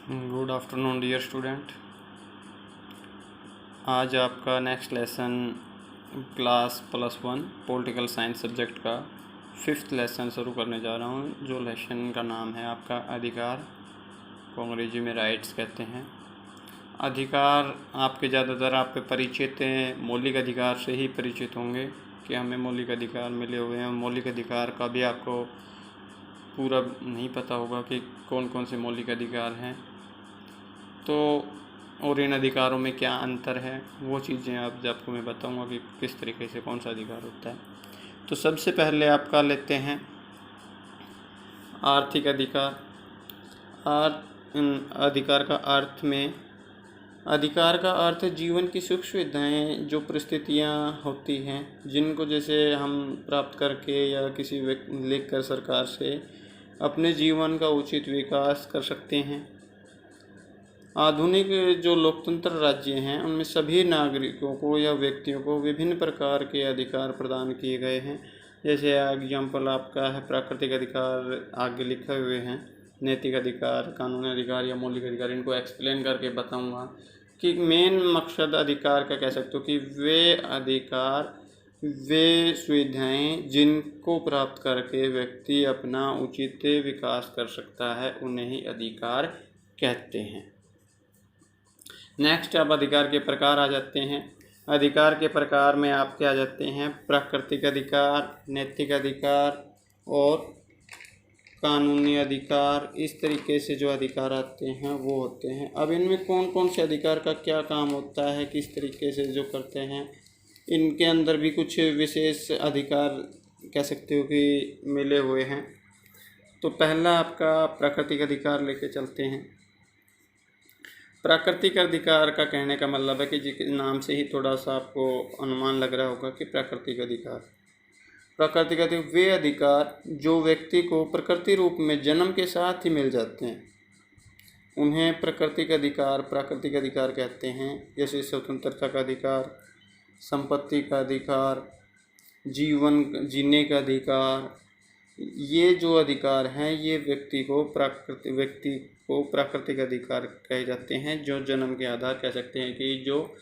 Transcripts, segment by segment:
Good afternoon dear student. आज आपका next lesson class +1 political science subject का 5th lesson शुरू करने जा रहा हूँ, जो लेसन का नाम है आपका अधिकार, को अंग्रेजी में राइट्स कहते हैं। अधिकार आपके ज़्यादातर आपके परिचित मौलिक अधिकार से ही परिचित होंगे कि हमें मौलिक अधिकार मिले हुए हैं। मौलिक अधिकार का भी आपको पूरा नहीं पता होगा कि कौन कौन से मौलिक अधिकार हैं, तो और इन अधिकारों में क्या अंतर है, वो चीज़ें आपको मैं बताऊंगा कि किस तरीके से कौन सा अधिकार होता है। तो सबसे पहले आपका लेते हैं आर्थिक अधिकार। अधिकार का अर्थ में अधिकार का अर्थ जीवन की सुख सुविधाएँ, जो परिस्थितियाँ होती हैं जिनको जैसे हम प्राप्त करके या किसी व्यक्ति लेकर सरकार से अपने जीवन का उचित विकास कर सकते हैं। आधुनिक जो लोकतंत्र राज्य हैं उनमें सभी नागरिकों को या व्यक्तियों को विभिन्न प्रकार के अधिकार प्रदान किए गए हैं। जैसे एग्जाम्पल आपका है प्राकृतिक अधिकार, आगे लिखे हुए हैं, नैतिक अधिकार, कानूनी अधिकार या मौलिक अधिकार। इनको एक्सप्लेन करके बताऊंगा कि मेन मकसद अधिकार का कह सकते हो कि वे अधिकार, वे सुविधाएं जिनको प्राप्त करके व्यक्ति अपना उचित विकास कर सकता है, उन्हें ही अधिकार कहते हैं। नेक्स्ट अब अधिकार के प्रकार आ जाते हैं। अधिकार के प्रकार में आपके आ जाते हैं प्राकृतिक अधिकार, नैतिक अधिकार और कानूनी अधिकार। इस तरीके से जो अधिकार आते हैं वो होते हैं। अब इनमें कौन कौन से अधिकार का क्या काम होता है, किस तरीके से जो करते हैं, इनके अंदर भी कुछ विशेष अधिकार कह सकते हो कि मिले हुए हैं। तो पहला आपका प्राकृतिक अधिकार लेके चलते हैं। प्राकृतिक अधिकार का कहने का मतलब है कि जिस नाम से ही थोड़ा सा आपको अनुमान लग रहा होगा कि प्राकृतिक अधिकार वे अधिकार जो व्यक्ति को प्रकृति रूप में जन्म के साथ ही मिल जाते हैं, उन्हें प्राकृतिक अधिकार कहते हैं। जैसे स्वतंत्रता का अधिकार, संपत्ति का अधिकार, जीवन जीने का अधिकार। ये जो अधिकार हैं ये व्यक्ति को प्राकृतिक अधिकार कहे जाते हैं, जो जन्म के आधार कह सकते हैं कि जो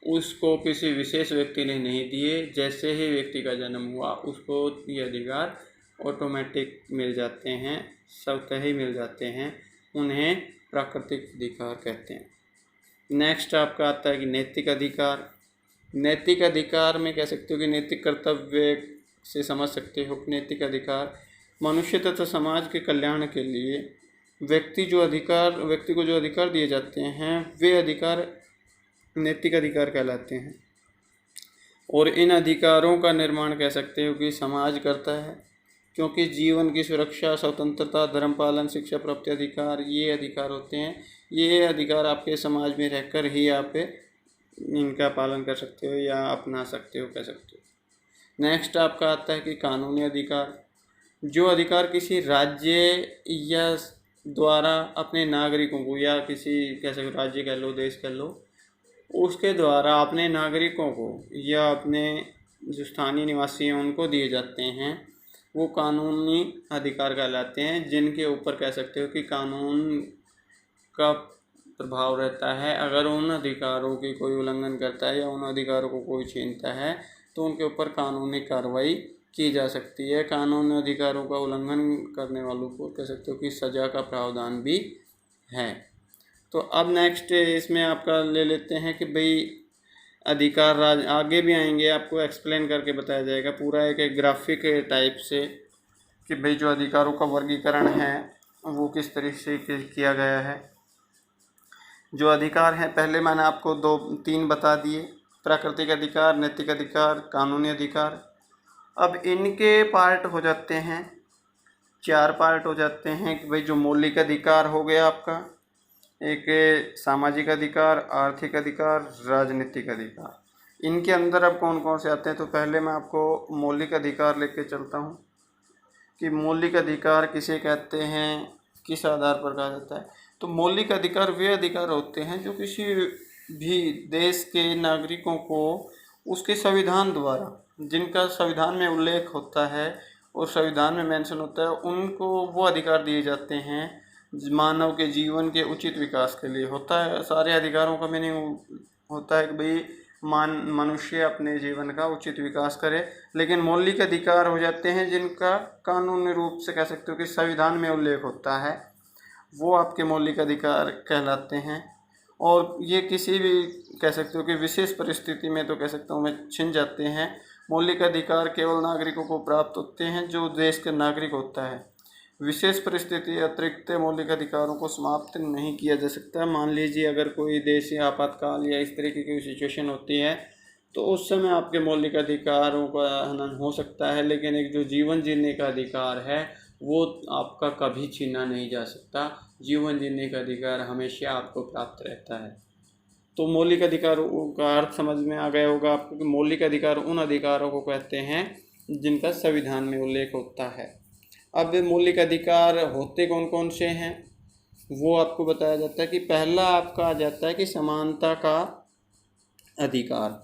उसको किसी विशेष व्यक्ति ने नहीं दिए। जैसे ही व्यक्ति का जन्म हुआ उसको ये अधिकार ऑटोमेटिक मिल जाते हैं, स्वतः ही मिल जाते हैं, उन्हें प्राकृतिक अधिकार कहते हैं। नेक्स्ट आपका आता है कि नैतिक अधिकार। नैतिक अधिकार में कह सकते हो कि नैतिक कर्तव्य से समझ सकते हो। नैतिक अधिकार मनुष्य तथा समाज के कल्याण के लिए व्यक्ति को जो अधिकार दिए जाते हैं वे अधिकार नैतिक अधिकार कहलाते हैं। और इन अधिकारों का निर्माण कह सकते हो कि समाज करता है, क्योंकि जीवन की सुरक्षा, स्वतंत्रता, धर्म पालन, शिक्षा प्राप्ति अधिकार, ये अधिकार होते हैं। ये अधिकार आपके समाज में रहकर ही आप इनका पालन कर सकते हो या अपना सकते हो, कह सकते हो। नेक्स्ट आपका आता है कि कानूनी अधिकार। जो अधिकार किसी राज्य या द्वारा अपने नागरिकों को, या किसी कह सकते राज्य कह लो, देश कह लो, उसके द्वारा अपने नागरिकों को या अपने जो स्थानीय निवासी हैं उनको दिए जाते हैं, वो कानूनी अधिकार कहलाते हैं, जिनके ऊपर कह सकते हो कि कानून का प्रभाव रहता है। अगर उन अधिकारों की कोई उल्लंघन करता है या उन अधिकारों को कोई छीनता है तो उनके ऊपर कानूनी कार्रवाई की जा सकती है। कानूनी अधिकारों का उल्लंघन करने वालों को कह सकते हो कि सज़ा का प्रावधान भी है। तो अब नेक्स्ट इसमें आपका ले लेते हैं कि भाई अधिकार आगे भी आएंगे, आपको एक्सप्लेन करके बताया जाएगा पूरा एक ग्राफिक टाइप से कि भाई जो अधिकारों का वर्गीकरण है वो किस तरीके से किया गया है। जो अधिकार हैं पहले मैंने आपको 2-3 बता दिए, प्राकृतिक अधिकार, नैतिक अधिकार, कानूनी अधिकार। अब इनके पार्ट हो जाते हैं 4 पार्ट हो जाते हैं कि भाई जो मौलिक अधिकार हो गया आपका, एक सामाजिक अधिकार, आर्थिक अधिकार, राजनीतिक अधिकार। इनके अंदर अब कौन कौन से आते हैं। तो पहले मैं आपको मौलिक अधिकार लेके चलता हूँ कि मौलिक अधिकार किसे कहते हैं, किस आधार पर कहा जाता है। तो मौलिक अधिकार वे अधिकार होते हैं जो किसी भी देश के नागरिकों को उसके संविधान द्वारा, जिनका संविधान में उल्लेख होता है और संविधान में मेंशन होता है, उनको वो अधिकार दिए जाते हैं मानव के जीवन के उचित विकास के लिए होता है। सारे अधिकारों का मीनिंग होता है कि भाई मनुष्य अपने जीवन का उचित विकास करे। लेकिन मौलिक अधिकार हो जाते हैं जिनका कानूनी रूप से कह सकते हो कि संविधान में उल्लेख होता है, वो आपके मौलिक अधिकार कहलाते हैं। और ये किसी भी कह सकते हो कि विशेष परिस्थिति में तो कह सकता हूँ मैं छिन जाते हैं। मौलिक अधिकार केवल नागरिकों को प्राप्त होते हैं जो देश के नागरिक होता है। विशेष परिस्थिति अतिरिक्त मौलिक अधिकारों को समाप्त नहीं किया जा सकता। मान लीजिए अगर कोई देश या आपातकाल या इस तरीके की सिचुएशन होती है तो उस समय आपके मौलिक अधिकारों का हनन हो सकता है, लेकिन एक जो जीवन जीने का अधिकार है वो आपका कभी छीना नहीं जा सकता। जीवन जीने का अधिकार हमेशा आपको प्राप्त रहता है। तो मौलिक अधिकारों का अर्थ समझ में आ गया होगा आपको कि मौलिक अधिकार उन अधिकारों को कहते हैं जिनका संविधान में उल्लेख होता है। अब मौलिक अधिकार होते कौन कौन से हैं वो आपको बताया जाता है कि पहला आपका आ जाता है कि समानता का अधिकार।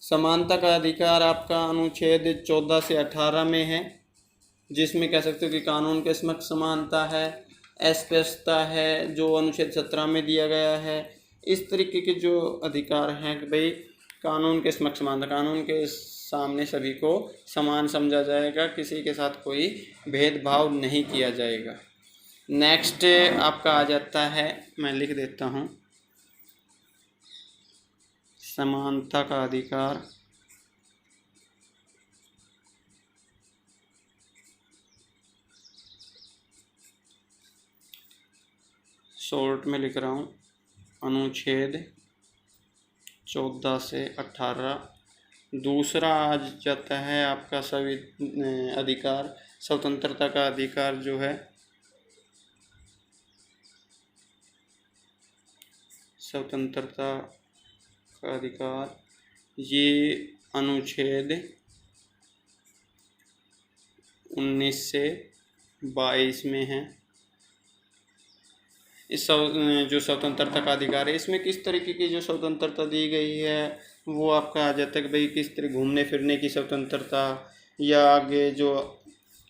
समानता का अधिकार आपका अनुच्छेद 14 से 18 में है, जिसमें कह सकते हो कि कानून के समक्ष समानता है, अस्पृश्यता है जो अनुच्छेद 17 में दिया गया है। इस तरीके के जो अधिकार हैं कि भाई कानून के समक्ष समानता, कानून के सामने सभी को समान समझा जाएगा, किसी के साथ कोई भेदभाव नहीं किया जाएगा। नेक्स्ट आपका आ जाता है, मैं लिख देता हूँ, समानता का अधिकार। शॉर्ट में लिख रहा हूँ, अनुच्छेद 14 से 18। दूसरा आ जाता है आपका सभी अधिकार, स्वतंत्रता का अधिकार जो है, स्वतंत्रता का अधिकार ये अनुच्छेद 19 से 22 में है। इस जो स्वतंत्रता का अधिकार है इसमें किस तरीके की जो स्वतंत्रता दी गई है वो आपका आ जाता है कि भाई किस तरह घूमने फिरने की स्वतंत्रता, या आगे जो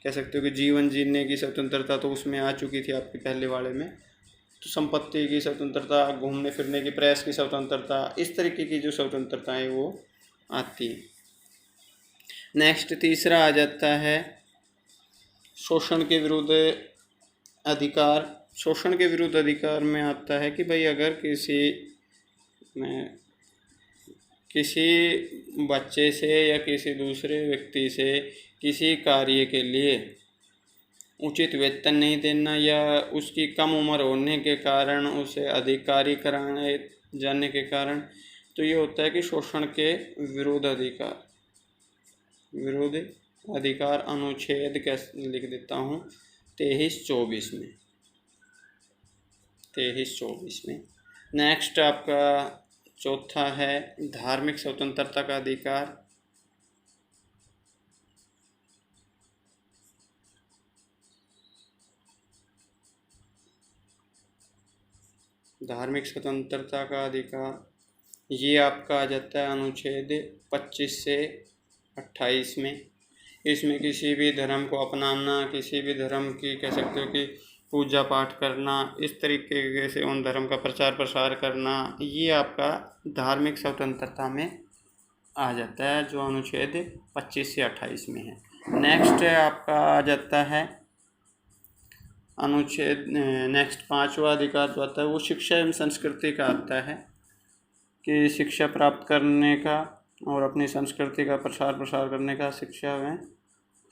कह सकते हो कि जीवन जीने की स्वतंत्रता तो उसमें आ चुकी थी आपके पहले वाले में। तो संपत्ति की स्वतंत्रता, घूमने फिरने की, प्रेस की स्वतंत्रता, इस तरीके की जो स्वतंत्रताएं वो आती हैं। नेक्स्ट तीसरा आ जाता है शोषण के विरुद्ध अधिकार। शोषण के विरुद्ध अधिकार में आता है कि भाई अगर किसी बच्चे से या किसी दूसरे व्यक्ति से किसी कार्य के लिए उचित वेतन नहीं देना या उसकी कम उम्र होने के कारण उसे अधिक कार्य कराने जाने के कारण, तो ये होता है कि शोषण के विरुद्ध अधिकार अनुच्छेद कैसे लिख देता हूँ 23-24 में। 23-24 में। नेक्स्ट आपका चौथा है धार्मिक स्वतंत्रता का अधिकार। धार्मिक स्वतंत्रता का अधिकार ये आपका आ जाता है अनुच्छेद 25 से 28 में। इसमें किसी भी धर्म को अपनाना, किसी भी धर्म की कह सकते हो कि पूजा पाठ करना, इस तरीके से उन धर्म का प्रचार प्रसार करना, ये आपका धार्मिक स्वतंत्रता में आ जाता है जो अनुच्छेद 25 से 28 में है। नेक्स्ट आपका आ जाता है अनुच्छेद नेक्स्ट पांचवा अधिकार जो आता है वो शिक्षा एवं संस्कृति का आता है कि शिक्षा प्राप्त करने का और अपनी संस्कृति का प्रसार प्रसार करने का, शिक्षा एवं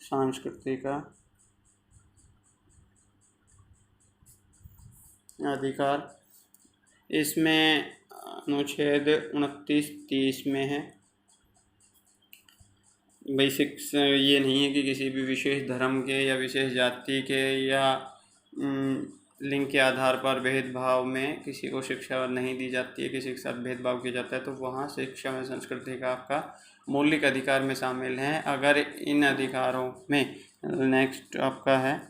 संस्कृति का अधिकार। इसमें अनुच्छेद 29-30 में है। बेसिक ये नहीं है कि किसी भी विशेष धर्म के या विशेष जाति के या लिंग के आधार पर भेदभाव में किसी को शिक्षा नहीं दी जाती है, किसी के साथ भेदभाव किया जाता है, तो वहाँ शिक्षा में संस्कृति का आपका मौलिक अधिकार में शामिल है। अगर इन अधिकारों में नेक्स्ट आपका है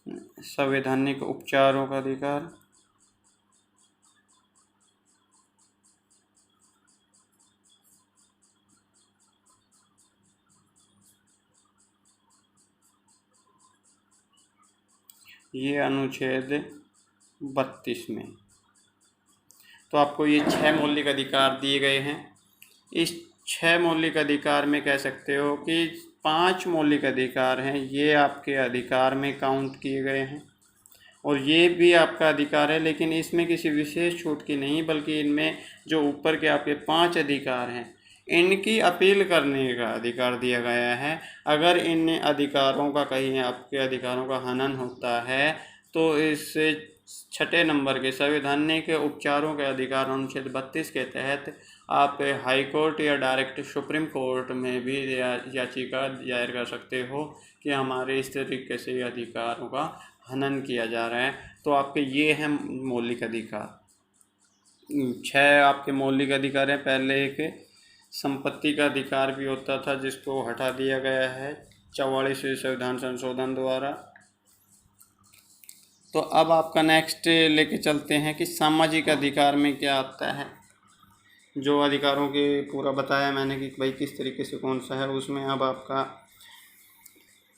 संवैधानिक उपचारों का अधिकार। ये अनुच्छेद 32 में। तो आपको ये 6 मौलिक अधिकार दिए गए हैं। इस 6 मौलिक अधिकार में कह सकते हो कि 5 मौलिक अधिकार हैं, ये आपके अधिकार में काउंट किए गए हैं और ये भी आपका अधिकार है, लेकिन इसमें किसी विशेष छूट की नहीं, बल्कि इनमें जो ऊपर के आपके 5 अधिकार हैं इनकी अपील करने का अधिकार दिया गया है। अगर इन अधिकारों का कहीं आपके अधिकारों का हनन होता है तो इससे 6 नंबर के संवैधानिक उपचारों के अधिकार अनुच्छेद 32 के तहत आप हाई कोर्ट या डायरेक्ट सुप्रीम कोर्ट में भी याचिका दायर कर सकते हो कि हमारे इस तरीके से अधिकारों का हनन किया जा रहा है। तो आपके ये हैं मौलिक अधिकार। 6 आपके मौलिक अधिकार हैं। पहले एक संपत्ति का अधिकार भी होता था जिसको हटा दिया गया है 44वें संविधान संशोधन द्वारा। तो अब आपका नेक्स्ट लेके चलते हैं कि सामाजिक अधिकार में क्या आता है। जो अधिकारों के पूरा बताया मैंने कि भाई किस तरीके से कौन सा है, उसमें अब आपका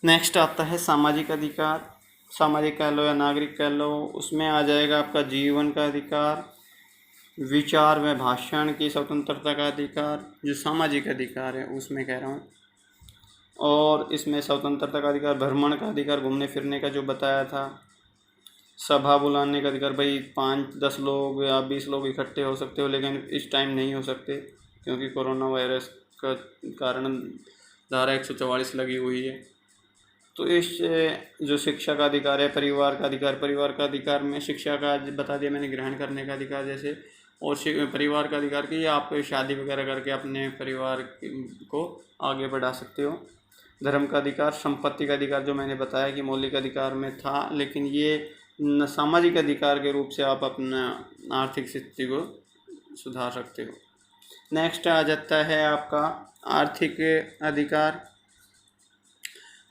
नेक्स्ट आता है सामाजिक अधिकार। सामाजिक कह लो या नागरिक कह लो, उसमें आ जाएगा आपका जीवन का अधिकार, विचार व भाषण की स्वतंत्रता का अधिकार, जो सामाजिक अधिकार है उसमें कह रहा हूँ। और इसमें स्वतंत्रता का अधिकार, भ्रमण का अधिकार, घूमने फिरने का जो बताया था, सभा बुलाने का अधिकार, भाई 5-10 लोग या 20 लोग इकट्ठे हो सकते हो, लेकिन इस टाइम नहीं हो सकते क्योंकि कोरोना वायरस का कारण धारा 144 लगी हुई है। तो इस जो शिक्षा का अधिकार है, परिवार का अधिकार, परिवार का अधिकार में शिक्षा का बता दिया मैंने, ग्रहण करने का अधिकार जैसे, और परिवार का अधिकार कि आप शादी वगैरह करके अपने परिवार को आगे बढ़ा सकते हो। धर्म का अधिकार, संपत्ति का अधिकार जो मैंने बताया कि मौलिक अधिकार में था, लेकिन ये सामाजिक अधिकार के रूप से आप अपना आर्थिक स्थिति को सुधार सकते हो। नेक्स्ट आ जाता है आपका आर्थिक अधिकार।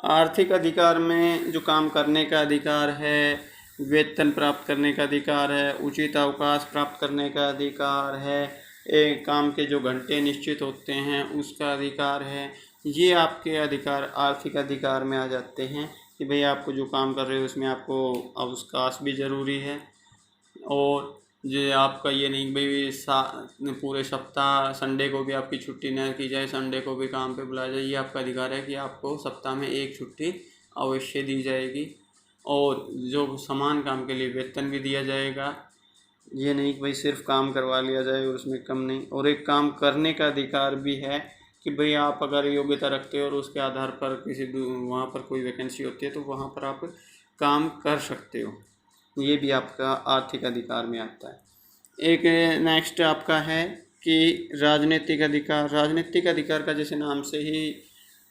आर्थिक अधिकार में जो काम करने का अधिकार है, वेतन प्राप्त करने का अधिकार है, उचित अवकाश प्राप्त करने का अधिकार है, एक काम के जो घंटे निश्चित होते हैं उसका अधिकार है। ये आपके अधिकार आर्थिक अधिकार में आ जाते हैं कि भाई आपको जो काम कर रहे हो उसमें आपको अवकाश भी ज़रूरी है, और जो आपका ये नहीं भाई पूरे सप्ताह संडे को भी आपकी छुट्टी न की जाए, संडे को भी काम पे बुलाया जाए। ये आपका अधिकार है कि आपको सप्ताह में एक छुट्टी अवश्य दी जाएगी, और जो समान काम के लिए वेतन भी दिया जाएगा। ये नहीं कि भाई सिर्फ काम करवा लिया जाए और उसमें कम नहीं। और एक काम करने का अधिकार भी है कि भाई आप अगर योग्यता रखते हो और उसके आधार पर किसी वहाँ पर कोई वैकेंसी होती है तो वहाँ पर आप काम कर सकते हो। ये भी आपका आर्थिक अधिकार में आता है। एक नेक्स्ट आपका है कि राजनीतिक अधिकार। राजनीतिक अधिकार का जैसे नाम से ही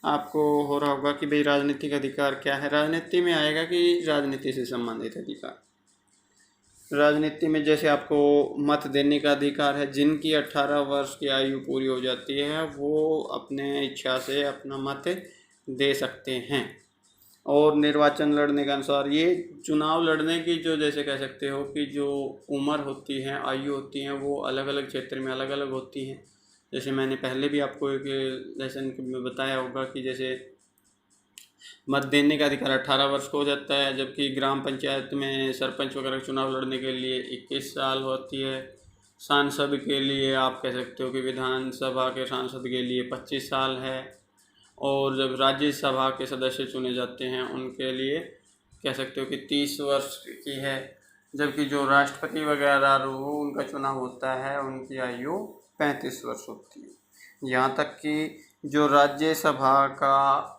आपको हो रहा होगा कि भाई राजनीतिक अधिकार क्या है। राजनीति में आएगा कि राजनीति से संबंधित अधिकार। राजनीति में जैसे आपको मत देने का अधिकार है, जिनकी 18 वर्ष की आयु पूरी हो जाती है वो अपने इच्छा से अपना मत दे सकते हैं। और निर्वाचन लड़ने के अनुसार, ये चुनाव लड़ने की जो जैसे कह सकते हो कि जो उम्र होती है, आयु होती है, वो अलग अलग क्षेत्र में अलग अलग होती हैं। जैसे मैंने पहले भी आपको एक लेसन में बताया होगा कि जैसे मत देने का अधिकार 18 वर्ष को हो जाता है, जबकि ग्राम पंचायत में सरपंच वगैरह चुनाव लड़ने के लिए 21 साल होती है। सांसद के लिए आप कह सकते हो कि विधानसभा के सांसद के लिए 25 साल है, और जब राज्यसभा के सदस्य चुने जाते हैं उनके लिए कह सकते हो कि 30 वर्ष की है, जबकि जो राष्ट्रपति वगैरह वो उनका चुनाव होता है उनकी आयु 35 वर्ष होती है। यहाँ तक कि जो राज्यसभा का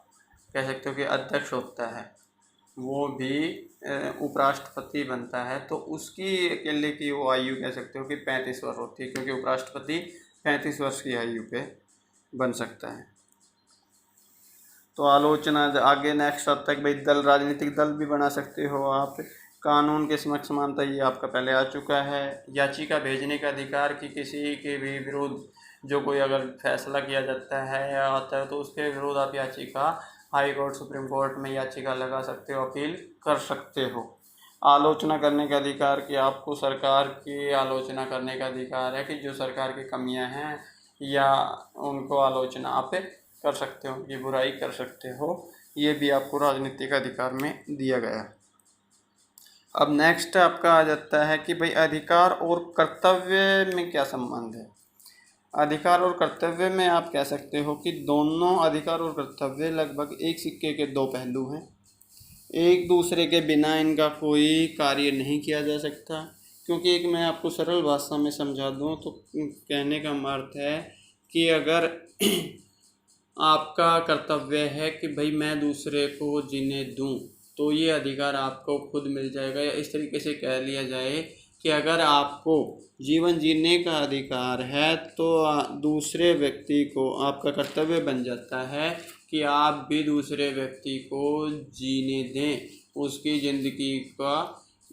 कह सकते हो कि अध्यक्ष होता है वो भी उपराष्ट्रपति बनता है, तो उसकी अकेले की वो आयु कह सकते हो कि 35 वर्ष होती है, क्योंकि उपराष्ट्रपति 35 वर्ष की आयु पे बन सकता है। तो आलोचना आगे नेक्स्ट आता है कि भाई दल, राजनीतिक दल भी बना सकते हो आप। कानून के समक्ष समानता, ये आपका पहले आ चुका है। याचिका भेजने का अधिकार कि किसी के भी विरोध जो कोई अगर फैसला किया जाता है या आता है तो उसके विरोध आप याचिका हाई कोर्ट सुप्रीम कोर्ट में याचिका लगा सकते हो, अपील कर सकते हो। आलोचना करने का अधिकार कि आपको सरकार की आलोचना करने का अधिकार है कि जो सरकार की कमियां हैं या उनको आलोचना आप कर सकते हो, ये बुराई कर सकते हो। ये भी आपको राजनीतिक अधिकार में दिया गया है। अब नेक्स्ट आपका आ जाता है कि भाई अधिकार और कर्तव्य में क्या संबंध है। अधिकार और कर्तव्य में आप कह सकते हो कि दोनों अधिकार और कर्तव्य लगभग एक सिक्के के दो पहलू हैं। एक दूसरे के बिना इनका कोई कार्य नहीं किया जा सकता। क्योंकि एक मैं आपको सरल भाषा में समझा दूं तो कहने का अर्थ है कि अगर आपका कर्तव्य है कि भाई मैं दूसरे को जीने दूं, तो ये अधिकार आपको खुद मिल जाएगा। या इस तरीके से कह लिया जाए कि अगर आपको जीवन जीने का अधिकार है तो दूसरे व्यक्ति को आपका कर्तव्य बन जाता है कि आप भी दूसरे व्यक्ति को जीने दें। उसकी ज़िंदगी का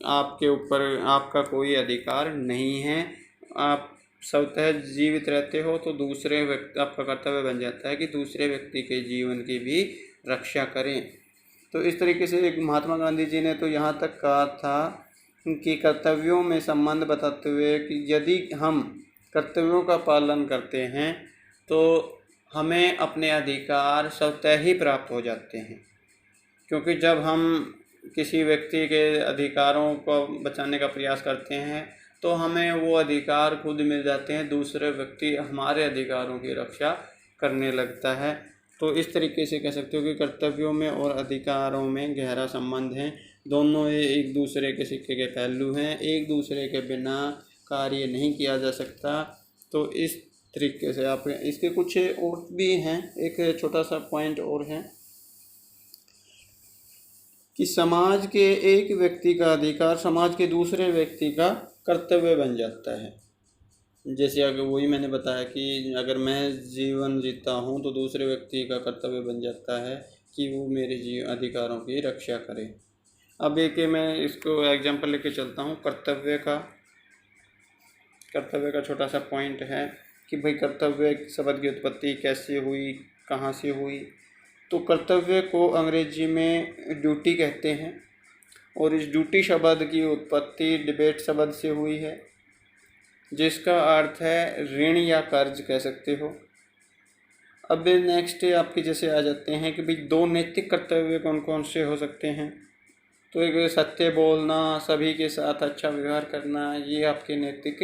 आपके ऊपर आपका कोई अधिकार नहीं है। आप स्वतः जीवित रहते हो तो दूसरे व्यक्ति आपका कर्तव्य बन जाता है कि दूसरे व्यक्ति के जीवन की भी रक्षा करें। तो इस तरीके से एक महात्मा गांधी जी ने तो यहाँ तक कहा था कि कर्तव्यों में संबंध बताते हुए कि यदि हम कर्तव्यों का पालन करते हैं तो हमें अपने अधिकार स्वतः ही प्राप्त हो जाते हैं। क्योंकि जब हम किसी व्यक्ति के अधिकारों को बचाने का प्रयास करते हैं तो हमें वो अधिकार खुद मिल जाते हैं, दूसरे व्यक्ति हमारे अधिकारों की रक्षा करने लगता है। तो इस तरीके से कह सकते हो कि कर्तव्यों में और अधिकारों में गहरा संबंध है। दोनों ये एक दूसरे के सिक्के के पहलू हैं, एक दूसरे के बिना कार्य नहीं किया जा सकता। तो इस तरीके से आप इसके कुछ और भी हैं। एक छोटा सा पॉइंट और है कि समाज के एक व्यक्ति का अधिकार समाज के दूसरे व्यक्ति का कर्तव्य बन जाता है। जैसे अगर वही मैंने बताया कि अगर मैं जीवन जीता हूँ तो दूसरे व्यक्ति का कर्तव्य बन जाता है कि वो मेरे अधिकारों की रक्षा करे। अब एक मैं इसको एग्जांपल लेके चलता हूँ कर्तव्य का छोटा सा पॉइंट है कि भाई कर्तव्य शब्द की उत्पत्ति कैसे हुई, कहाँ से हुई। तो कर्तव्य को अंग्रेजी में ड्यूटी कहते हैं और इस ड्यूटी शब्द की उत्पत्ति डिबेट शब्द से हुई है, जिसका अर्थ है ऋण या कर्ज कह सकते हो। अब नेक्स्ट आपके जैसे आ जाते हैं कि भाई दो नैतिक कर्तव्य कौन कौन से हो सकते हैं। तो एक सत्य बोलना, सभी के साथ अच्छा व्यवहार करना, ये आपके नैतिक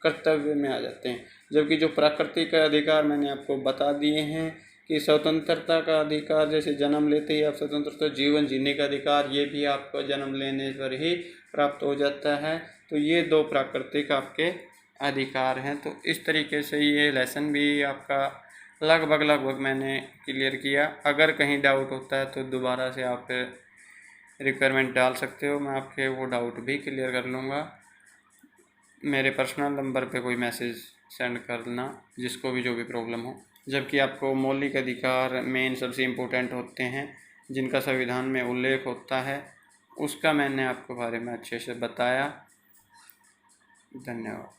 कर्तव्य में आ जाते हैं। जबकि जो प्राकृतिक अधिकार मैंने आपको बता दिए हैं कि स्वतंत्रता का अधिकार, जैसे जन्म लेते ही आप स्वतंत्रता जीवन जीने का अधिकार, ये भी आपको जन्म लेने पर ही प्राप्त हो जाता है। तो ये दो प्राकृतिक आपके अधिकार हैं। तो इस तरीके से ये लेसन भी आपका लगभग मैंने क्लियर किया। अगर कहीं डाउट होता है तो दोबारा से आप रिक्वायरमेंट डाल सकते हो, मैं आपके वो डाउट भी क्लियर कर लूँगा। मेरे पर्सनल नंबर पे कोई मैसेज सेंड करना जिसको भी जो भी प्रॉब्लम हो। जबकि आपको मौलिक अधिकार मेन सबसे इम्पोर्टेंट होते हैं जिनका संविधान में उल्लेख होता है, उसका मैंने आपको बारे में अच्छे से बताया। धन्यवाद।